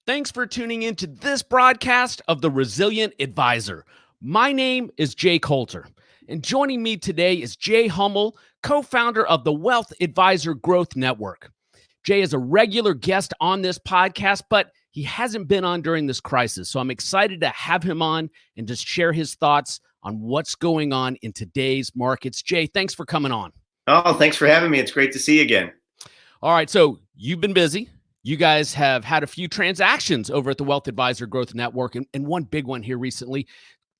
Thanks for tuning in to this broadcast of The Resilient Advisor. My name is Jay Coulter, and joining me today is Jay Hummel, co-founder of the Wealth Advisor Growth Network. Jay is a regular guest on this podcast, but he hasn't been on during this crisis, so I'm excited to have him on and just share his thoughts on what's going on in today's markets. Jay, thanks for coming on. Oh, thanks for having me. It's great to see you again. All right, so you've been busy. You guys have had a few transactions over at the Wealth Advisor Growth Network and one big one here recently.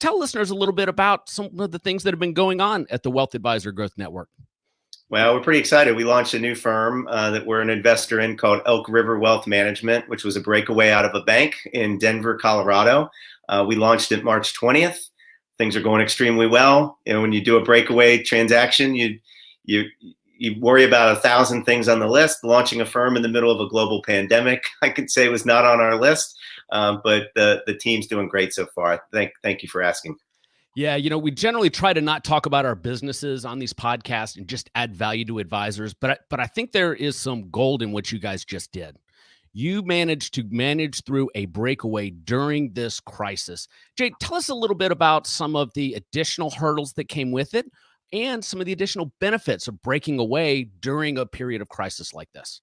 Tell listeners a little bit about some of the things that have been going on at the Wealth Advisor Growth Network. Well, we're pretty excited. We launched a new firm that we're an investor in called Elk River Wealth Management, which was a breakaway out of a bank in Denver, Colorado. We launched it March 20th. Things are going extremely well. You know, when you do a breakaway transaction, you worry about 1,000 things on the list. Launching a firm in the middle of a global pandemic, I could say, was not on our list, but the team's doing great so far. Thank you for asking. Yeah, we generally try to not talk about our businesses on these podcasts and just add value to advisors, but I think there is some gold in what you guys just did. You managed to manage through a breakaway during this crisis. Jay, tell us a little bit about some of the additional hurdles that came with it and some of the additional benefits of breaking away during a period of crisis like this.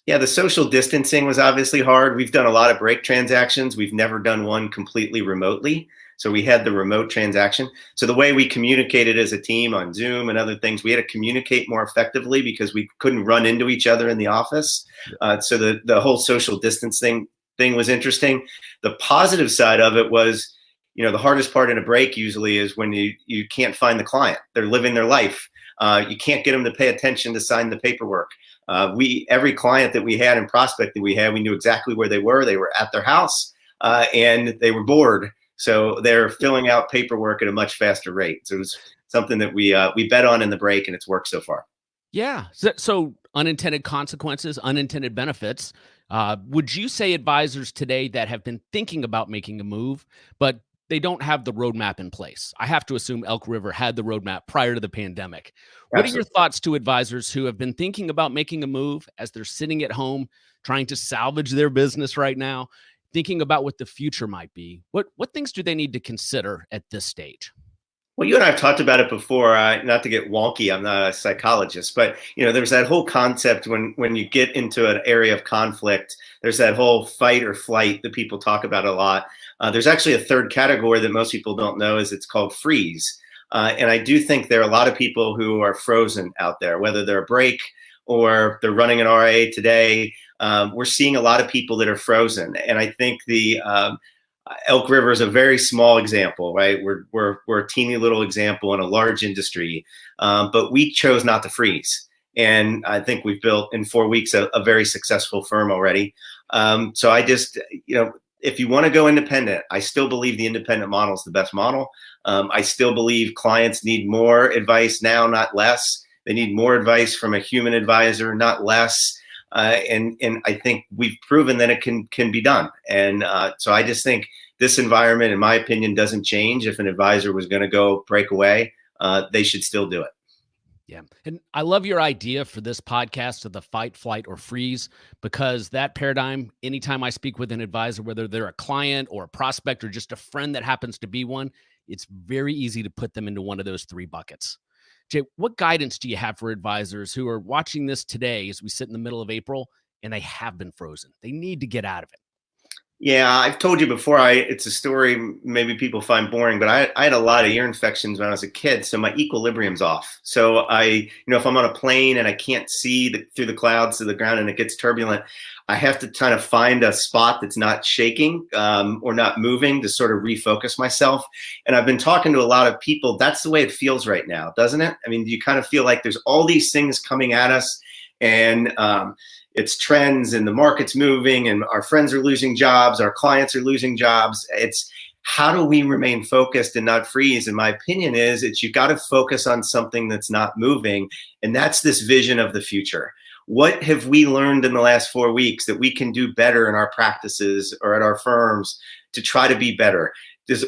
Yeah, the social distancing was obviously hard. We've done a lot of break transactions. We've never done one completely remotely. So we had the remote transaction. So the way we communicated as a team on Zoom and other things, we had to communicate more effectively because we couldn't run into each other in the office. So the whole social distancing thing was interesting. The positive side of it was, the hardest part in a break usually is when you can't find the client. They're living their life. You can't get them to pay attention to sign the paperwork. Every client that we had and prospect that we had, we knew exactly where they were. They were at their house and they were bored. So they're filling out paperwork at a much faster rate. So it was something that we bet on in the break, and it's worked so far. Yeah. So unintended consequences, unintended benefits. Would you say advisors today that have been thinking about making a move, but they don't have the roadmap in place? I have to assume Elk River had the roadmap prior to the pandemic. What Absolutely. Are your thoughts to advisors who have been thinking about making a move as they're sitting at home, trying to salvage their business right now, thinking about what the future might be? What things do they need to consider at this stage? Well, you and I have talked about it before, not to get wonky, I'm not a psychologist, but there's that whole concept when you get into an area of conflict, there's that whole fight or flight that people talk about a lot. There's actually a third category that most people don't know, is it's called freeze. And I do think there are a lot of people who are frozen out there, whether they're a break or they're running an RIA today. We're seeing a lot of people that are frozen. And I think the Elk River is a very small example, right? We're a teeny little example in a large industry, but we chose not to freeze. And I think we've built in 4 weeks a very successful firm already. So I just, if you want to go independent, I still believe the independent model is the best model. I still believe clients need more advice now, not less. They need more advice from a human advisor, not less. And I think we've proven that it can be done. And so I just think this environment, in my opinion, doesn't change. If an advisor was going to go break away, they should still do it. Yeah. And I love your idea for this podcast of the fight, flight, or freeze, because that paradigm, anytime I speak with an advisor, whether they're a client or a prospect or just a friend that happens to be one, it's very easy to put them into one of those three buckets. Jay, what guidance do you have for advisors who are watching this today as we sit in the middle of April and they have been frozen? They need to get out of it. Yeah, I've told you before, it's a story maybe people find boring, but I had a lot of ear infections when I was a kid, so my equilibrium's off. So if I'm on a plane and I can't see through the clouds to the ground and it gets turbulent, I have to kind of find a spot that's not shaking or not moving to sort of refocus myself. And I've been talking to a lot of people. That's the way it feels right now, doesn't it? I mean, you kind of feel like there's all these things coming at us, and it's trends and the market's moving and our friends are losing jobs, our clients are losing jobs. It's how do we remain focused and not freeze? And my opinion is you got to focus on something that's not moving. And that's this vision of the future. What have we learned in the last 4 weeks that we can do better in our practices or at our firms to try to be better?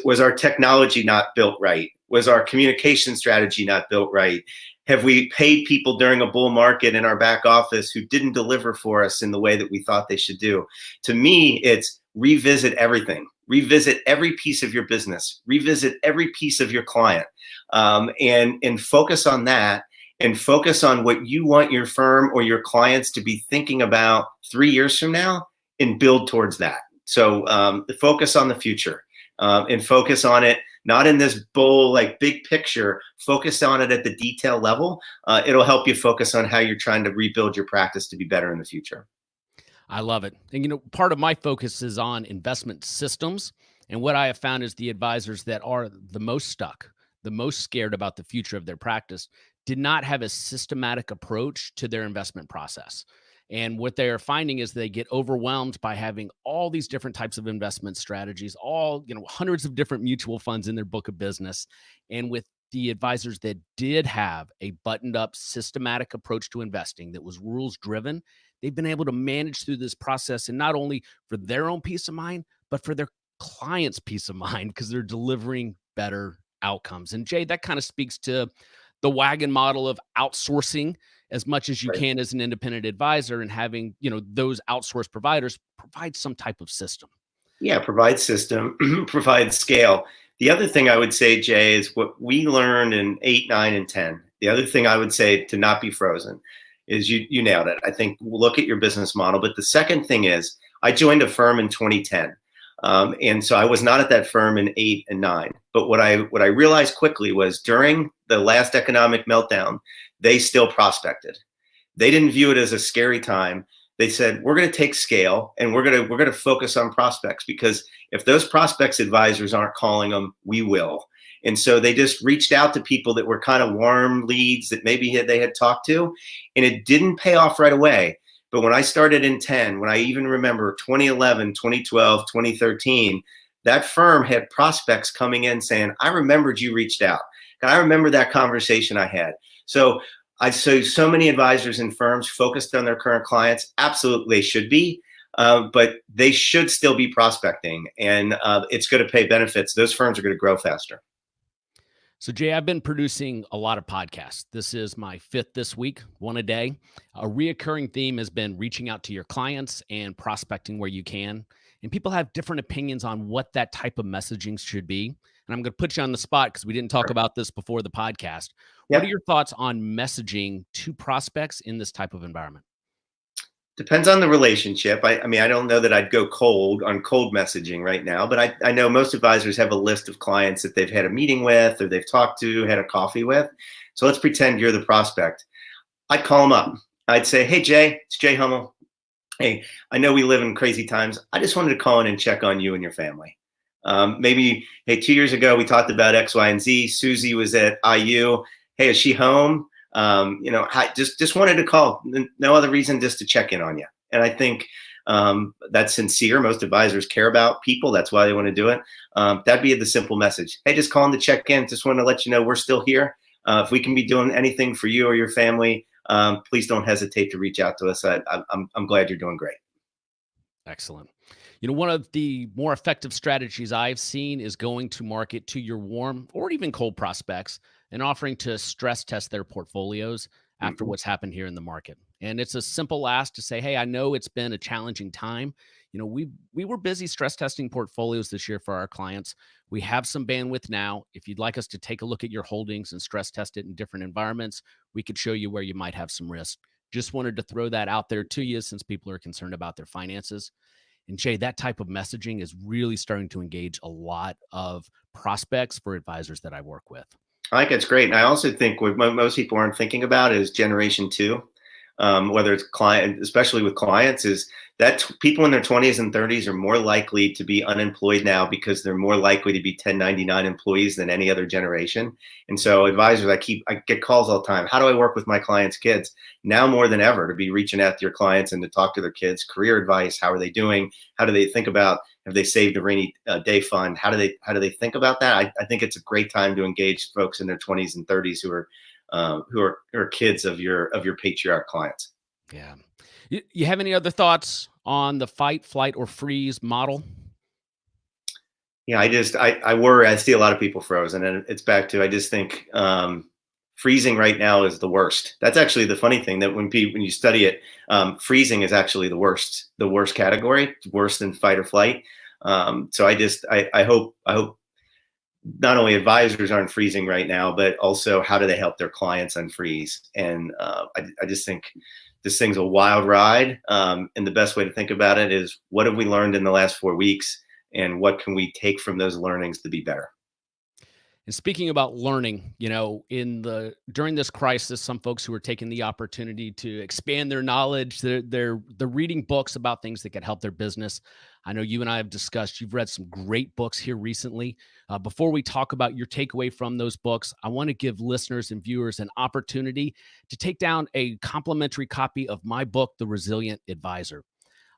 Was our technology not built right? Was our communication strategy not built right? Have we paid people during a bull market in our back office who didn't deliver for us in the way that we thought they should do? To me, it's revisit everything, revisit every piece of your business, revisit every piece of your client, and focus on that, and focus on what you want your firm or your clients to be thinking about 3 years from now, and build towards that. So focus on the future, and focus on it not in this bowl, like big picture. Focus on it at the detail level. It'll help you focus on how you're trying to rebuild your practice to be better in the future. I love it. And, part of my focus is on investment systems. And what I have found is the advisors that are the most stuck, the most scared about the future of their practice, did not have a systematic approach to their investment process. And what they are finding is they get overwhelmed by having all these different types of investment strategies, all, hundreds of different mutual funds in their book of business. And with the advisors that did have a buttoned up systematic approach to investing that was rules driven, they've been able to manage through this process, and not only for their own peace of mind, but for their clients' peace of mind, because they're delivering better outcomes. And Jay, that kind of speaks to the wagon model of outsourcing as much as you Right. can as an independent advisor, and having, those outsourced providers provide some type of system. Yeah, provide system, provide scale. The other thing I would say, Jay, is what we learned in 8, 9, and 10. The other thing I would say to not be frozen is you nailed it. I think look at your business model. But the second thing is I joined a firm in 2010. And so I was not at that firm in 8 and 9. But what I realized quickly was during the last economic meltdown, they still prospected. They didn't view it as a scary time. They said, we're going to take scale, and we're going to focus on prospects, because if those prospects advisors aren't calling them, we will. And so they just reached out to people that were kind of warm leads that maybe they had talked to, and it didn't pay off right away. But when I started in 10, when I even remember 2011, 2012, 2013, that firm had prospects coming in saying, I remembered you reached out. And I remember that conversation I had. So I see so many advisors and firms focused on their current clients. Absolutely, they should be, but they should still be prospecting, and it's going to pay benefits. Those firms are going to grow faster. So, Jay, I've been producing a lot of podcasts. This is my 5th this week, one a day. A reoccurring theme has been reaching out to your clients and prospecting where you can. And people have different opinions on what that type of messaging should be. And I'm going to put you on the spot because we didn't talk about this before the podcast. What are Yeah. your thoughts on messaging to prospects in this type of environment? Depends on the relationship. I mean, I don't know that I'd go cold on cold messaging right now, but I know most advisors have a list of clients that they've had a meeting with, or they've talked to, had a coffee with. So let's pretend you're the prospect. I'd call them up. I'd say, hey, Jay, it's Jay Hummel. Hey, I know we live in crazy times. I just wanted to call in and check on you and your family. Maybe, hey, 2 years ago, we talked about X, Y, and Z. Susie was at IU. Hey, is she home? Just wanted to call. No other reason, just to check in on you. And I think that's sincere. Most advisors care about people. That's why they want to do it. That'd be the simple message. Hey, just calling to check in. Just want to let you know we're still here. If we can be doing anything for you or your family, please don't hesitate to reach out to us. I'm glad you're doing great. Excellent. One of the more effective strategies I've seen is going to market to your warm or even cold prospects and offering to stress test their portfolios after Mhm. what's happened here in the market. And it's a simple ask to say, hey, I know it's been a challenging time. We were busy stress testing portfolios this year for our clients. We have some bandwidth now. If you'd like us to take a look at your holdings and stress test it in different environments, we could show you where you might have some risk. Just wanted to throw that out there to you, since people are concerned about their finances. And Jay, that type of messaging is really starting to engage a lot of prospects for advisors that I work with. I think it's great. And I also think what most people aren't thinking about is generation two, whether it's client, especially with clients, is that people in their 20s and 30s are more likely to be unemployed now, because they're more likely to be 1099 employees than any other generation. And so advisors, I get calls all the time. How do I work with my clients' kids? Now more than ever, to be reaching out to your clients and to talk to their kids, career advice. How are they doing? How do they think about, have they saved a rainy day fund? How do they think about that? I think it's a great time to engage folks in their 20s and 30s who are kids of your patriarch clients. Yeah. You have any other thoughts on the fight, flight, or freeze model? Yeah, I worry. I see a lot of people frozen, and it's back to, I just think freezing right now is the worst. That's actually the funny thing, that when you study it, freezing is actually the worst category, worse than fight or flight. So I hope not only advisors aren't freezing right now, but also how do they help their clients unfreeze? And I just think this thing's a wild ride. And the best way to think about it is, what have we learned in the last 4 weeks, and what can we take from those learnings to be better? And speaking about learning, during this crisis, some folks who are taking the opportunity to expand their knowledge, they're reading books about things that could help their business. I know you and I have discussed, you've read some great books here recently. Before we talk about your takeaway from those books, I want to give listeners and viewers an opportunity to take down a complimentary copy of my book, The Resilient Advisor.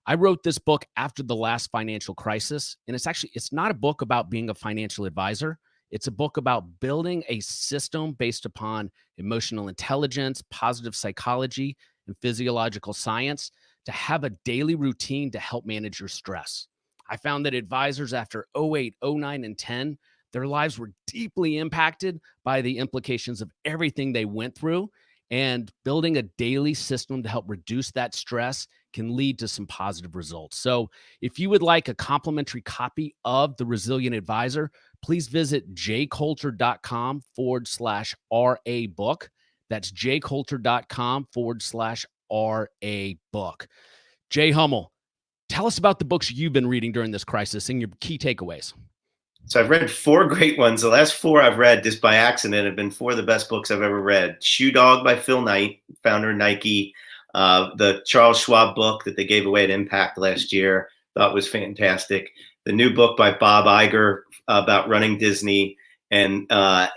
I wrote this book after the last financial crisis, and it's not a book about being a financial advisor. It's a book about building a system based upon emotional intelligence, positive psychology, and physiological science to have a daily routine to help manage your stress. I found that advisors after '08, '09, and 10, their lives were deeply impacted by the implications of everything they went through. And building a daily system to help reduce that stress can lead to some positive results. So, if you would like a complimentary copy of The Resilient Advisor, please visit jcoulter.com/RA book. That's jcoulter.com/RA book. Jay Hummel, tell us about the books you've been reading during this crisis and your key takeaways. So I've read 4 great ones. The last 4 I've read just by accident have been 4 of the best books I've ever read. Shoe Dog by Phil Knight, founder of Nike. The Charles Schwab book that they gave away at Impact last year, thought was fantastic. The new book by Bob Iger about running Disney, and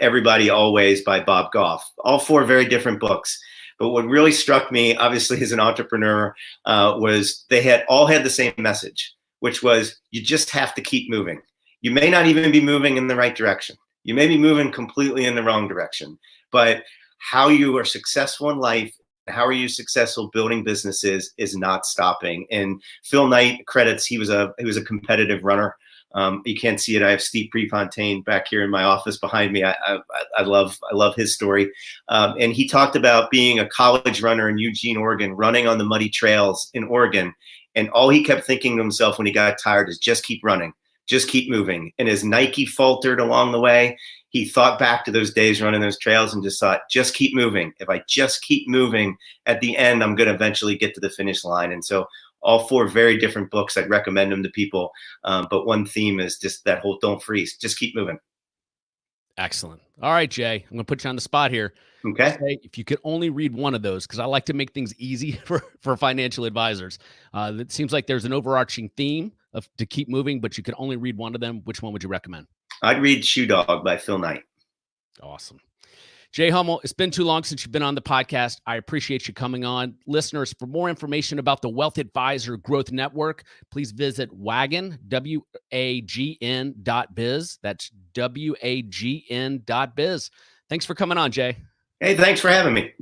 Everybody Always by Bob Goff. All 4 very different books. But what really struck me, obviously, as an entrepreneur, was they all had the same message, which was, you just have to keep moving. You may not even be moving in the right direction. You may be moving completely in the wrong direction. But how you are successful in life, how are you successful building businesses, is not stopping. And Phil Knight credits, he was a competitive runner. You can't see it. I have Steve Prefontaine back here in my office behind me. I love his story. And he talked about being a college runner in Eugene, Oregon, running on the muddy trails in Oregon. And all he kept thinking to himself when he got tired is, just keep running. Just keep moving. And as Nike faltered along the way, he thought back to those days running those trails and just thought, just keep moving. If I just keep moving, at the end, I'm going to eventually get to the finish line. And so all 4 very different books, I'd recommend them to people. But one theme is just that whole, don't freeze, just keep moving. Excellent. All right, Jay, I'm going to put you on the spot here. Okay. Say, if you could only read one of those, because I like to make things easy for financial advisors. It seems like there's an overarching theme to keep moving, but you could only read one of them. Which one would you recommend? I'd read Shoe Dog by Phil Knight. Awesome. Jay Hummel, it's been too long since you've been on the podcast. I appreciate you coming on. Listeners, for more information about the Wealth Advisor Growth Network, please visit WAGN, WAGN.biz. That's WAGN.biz. Thanks for coming on, Jay. Hey, thanks for having me.